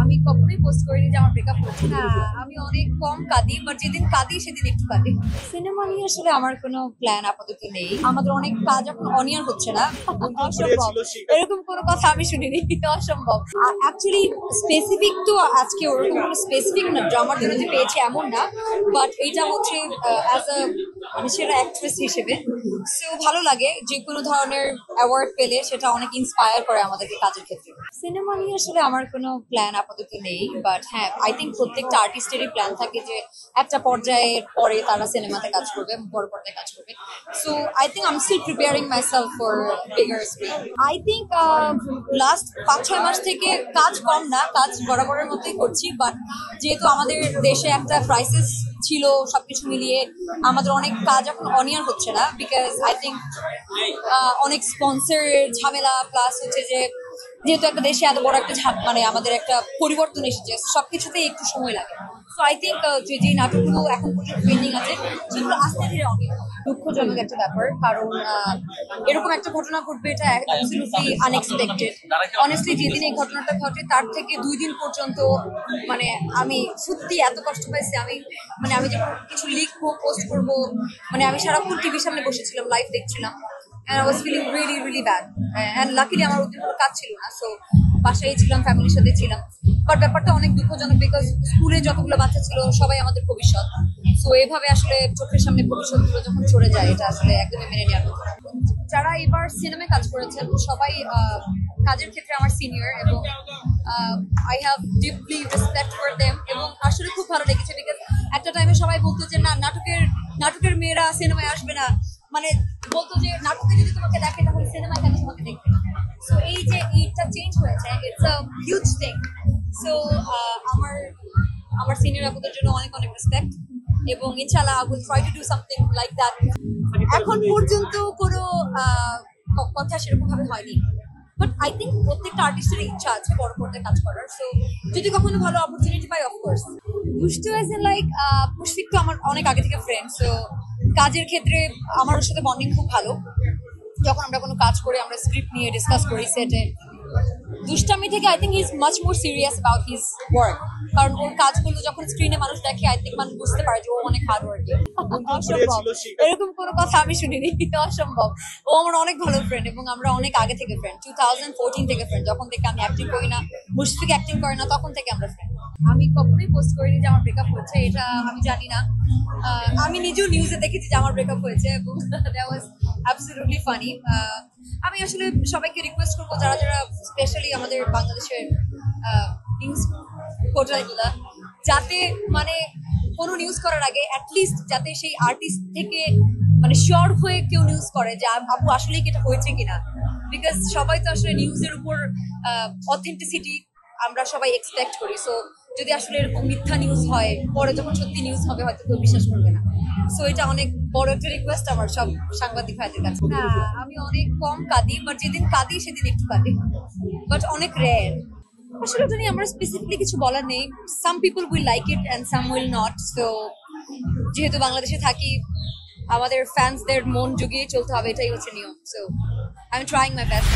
আমি কখনোই পোস্ট করিনি যে আমার ব্রেকআপ হয়েছে। না, আমি অনেক কম কাঁদি, বাট যেদিন কাঁদি সেদিন একটু কাঁদি। সিনেমা নিয়ে আসলে আমার কোনো প্ল্যান আপাতত নেই। আমাদের অনেক কাজ এখন অনিয়ার হচ্ছে না, অসম্ভব। এরকম কোনো কথা আমি শুনিনি, অসম্ভব। অ্যাকচুয়ালি স্পেসিফিক তো আজকে ওরকম কোনো স্পেসিফিক না ড্রামার জন্য যে পেয়েছি এমন না, বাট এটা হচ্ছে অ্যাজ আ মানে সেটা অ্যাক্ট্রেস হিসেবে সো ভালো লাগে। যে কোনো ধরনের অ্যাওয়ার্ড পেলে সেটা অনেক ইন্সপায়ার করে আমাদেরকে কাজের ক্ষেত্রে। সিনেমা নিয়ে আসলে আমার কোনো প্ল্যান আপাতত নেই, বাট হ্যাঁ, আই থিঙ্ক প্রত্যেকটা আর্টিস্টেরই প্ল্যান থাকে যে একটা পর্যায়ের পরে তারা সিনেমাতে কাজ করবে, বড় পর্দায় কাজ করবে। So I think I am still preparing myself for bigger screen. I think last 5-6 মাস থেকে কাজ কম না, কাজ বরাবরের মতোই করছি, বাট যেহেতু আমাদের দেশে একটা ক্রাইসিস ছিল, সবকিছু মিলিয়ে আমাদের অনেক কাজ এখন অনিয়ার হচ্ছে না, বিকজ আই থিঙ্ক অনেক স্পন্সরের ঝামেলা, প্লাস হচ্ছে যে যেহেতু একটা দেশে এত বড় একটা মানে আমাদের একটা পরিবর্তন এসেছে, সবকিছুতেই একটু সময় লাগে। সো আই থিঙ্ক যে নাটকগুলো এখন পর্যন্ত পেন্ডিং আছে সেগুলো আস্তে ধীরে অনিয়র হবে। দুঃখজনক একটা ব্যাপার, কারণ এরকম একটা ঘটনা ঘটবে এটা অ্যাবসলিউটলি আনএক্সপেক্টেড। অনেস্টলি যেদিন এই ঘটনাটা ঘটে তার থেকে 2 দিন পর্যন্ত মানে আমি সত্যি এত কষ্ট পাইছি। আমি যখন কিছু লিখবো, পোস্ট করবো, মানে আমি সারাক্ষণ টিভির সামনে বসেছিলাম, লাইভ দেখছিলাম, and I was feeling really really bad, and luckily আমার ওদিন কোনো কাজ ছিল না, সো বাসায় ছিলাম, ফ্যামিলির সাথে ছিলাম। বাট ব্যাপারটা অনেক দুঃখজনক, বিকজ স্কুলে যতগুলো বাচ্চা ছিল সবাই আমাদের ভবিষ্যৎ। সো এভাবে আসলে চোখের সামনে ভবিষ্যৎগুলো যখন চলে যায়, এটা আসলে একদমই মেনে নেওয়ার মতো না। যারা এবার সিনেমায় কাজ করেছেন সবাই কাজের ক্ষেত্রে আমার সিনিয়র, এবং I have deeply respect for them, এবং আসলে খুব ভালো লেগেছে। বিকজ একটা টাইমে সবাই বলতো যে না, নাটকের মেয়েরা সিনেমায় আসবে না, মানে বলতো যে নাটকে যদি তোমাকে দেখে তাহলে সিনেমায় কেন তোমাকে দেখবে। সো এই যে এইটা চেঞ্জ হয়েছে, it's a huge thing. So আমার আমার সিনিয়র আপুদের জন্য অনেক অনেক রেসপেক্ট, এবং ইনশাআল্লাহ I will try to do something like that. এখন পর্যন্ত কোনো কথা সেরকম ভাবে হয়নি, বাট আই থিঙ্ক প্রত্যেকটা আর্টিস্টের ইচ্ছা আছে বড় পর্দায় কাজ করার। সো যদি কখনো ভালো অপরচুনিটি পাই, অফকোর্স। দুষ্টু অ্যাজ এ লাইক মুশফিক তো আমার অনেক আগে থেকে ফ্রেন্ড, সো কাজের ক্ষেত্রে আমার ওর সাথে বন্ডিং খুব ভালো। যখন আমরা কোনো কাজ করি, আমরা স্ক্রিপ্ট নিয়ে ডিসকাস করি সেটে। দুষ্টামি থেকে I think he is much more serious about his work, কারণ ওর কাজগুলো যখন স্ক্রিনে মানুষ দেখে, আই থিঙ্ক মানুষ বুঝতে পারে যে ও অনেক হার্ড ওয়ার্কিং। অসম্ভব, এরকম কোনো কথা আমি শুনিনি, অসম্ভব। ও আমার অনেক ভালো ফ্রেন্ড, এবং আমরা অনেক আগে থেকে ফ্রেন্ড, 2014 থেকে ফ্রেন্ড। যখন থেকে আমি অ্যাক্টিং করি না, মুশফিক অ্যাক্টিং করে না, তখন থেকে আমরা ফ্রেন্ড। আমি কখনোই পোস্ট করিনি যে আমার ব্রেকআপ হয়েছে, এটা আমি জানি না। আমি নিজেও নিউজে দেখেছি যে আমার ব্রেকআপ হয়েছে, এবং দ্যাট ওয়াজ অ্যাবসলিউটলি ফানি। আমি আসলে সবাইকে রিকোয়েস্ট করবো, যারা যারা স্পেশালি আমাদের বাংলাদেশের নিউজ পোর্টালগুলো, যাতে মানে কোনো নিউজ করার আগে অ্যাটলিস্ট যাতে সেই আর্টিস্ট থেকে মানে শিওর হয়ে কেউ নিউজ করে যে আপু আসলেই কি এটা হয়েছে কিনা। বিকজ সবাই তো আসলে নিউজের উপর অথেন্টিসিটি আমরা সবাই এক্সপেক্ট করি। সো যদি আসলে এরকম মিথ্যা নিউজ হয়, পরে যখন সত্যি নিউজ হবে হয়তো কেউ বিশ্বাস করবে না। সো এটা অনেক বড় একটা রিকোয়েস্ট আমার সব সাংবাদিক ভাইদের কাছে। না, আমি অনেক কম কাঁদি, বাট যেদিন কাঁদি সেদিন একটু কাঁদি, বাট অনেক রেয়ার। আসলে ওটা নিয়ে আমার স্পেসিফিকলি কিছু বলার নেই। Some people will like it and some will not. So যেহেতু বাংলাদেশে থাকি, আমাদের ফ্যান্সদের মন জুগিয়ে চলতে হবে, এটাই হচ্ছে নিয়ম। So I am trying my best.